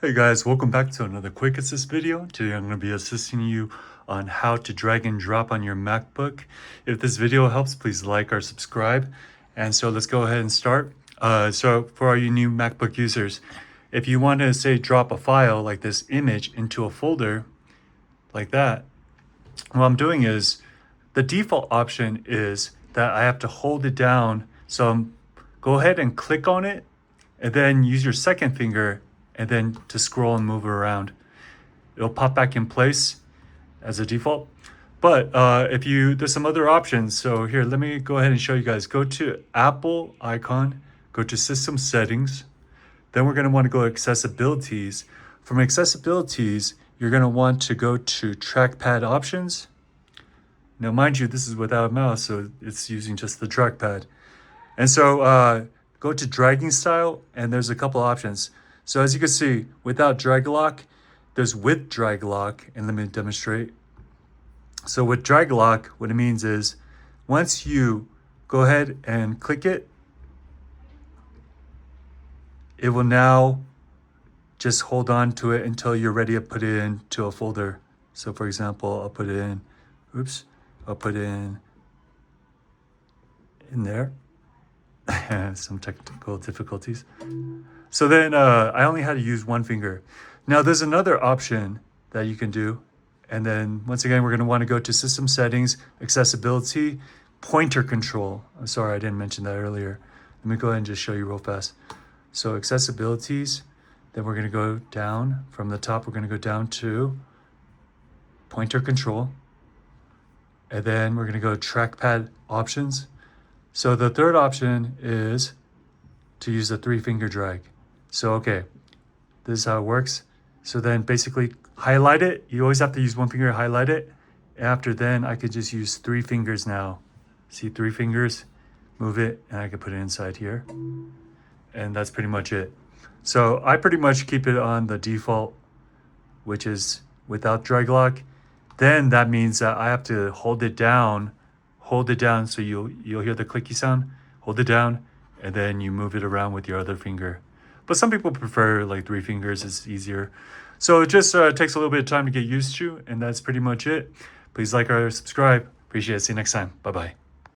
Hey guys, welcome back to another quick assist video. Today I'm going to be assisting you on how to drag and drop on your MacBook. If this video helps, please like or subscribe. And so let's go ahead and start. So for all you new MacBook users, if you want to say drop a file like this image into a folder like that, what I'm doing is the default option is that I have to hold it down. So go ahead and click on it and then use your second finger and then to scroll and move it around. It'll pop back in place as a default. But if there's some other options. So here, let me go ahead and show you guys. Go to Apple icon, go to System Settings. Then we're gonna want to go to Accessibilities. From Accessibilities, you're gonna want to go to Trackpad Options. Now, mind you, this is without a mouse, so it's using just the trackpad. And so go to dragging style, and there's a couple options. So as you can see, without drag lock, there's with drag lock, and let me demonstrate. So with drag lock, what it means is once you go ahead and click it, it will now just hold on to it until you're ready to put it into a folder. So for example, I'll put it in, I'll put it in there. Some technical difficulties. So then I only had to use one finger. Now there's another option that you can do. And then once again, we're gonna wanna go to System Settings, Accessibility, Pointer Control. I'm sorry, I didn't mention that earlier. Let me go ahead and just show you real fast. So Accessibilities, then we're gonna go down. From the top, we're gonna go down to Pointer Control. And then we're gonna go Trackpad Options. So the third option is to use the 3-finger drag. So, okay, this is how it works. So then basically highlight it. You always have to use one finger to highlight it. After then, I could just use 3 fingers now. See, 3 fingers, move it, and I can put it inside here. And that's pretty much it. So I pretty much keep it on the default, which is without drag lock. Then that means that I have to hold it down so you'll hear the clicky sound. Hold it down, and then you move it around with your other finger. But some people prefer like 3 fingers, it's easier. So it just takes a little bit of time to get used to, and that's pretty much it. Please like or subscribe. Appreciate it. See you next time. Bye-bye.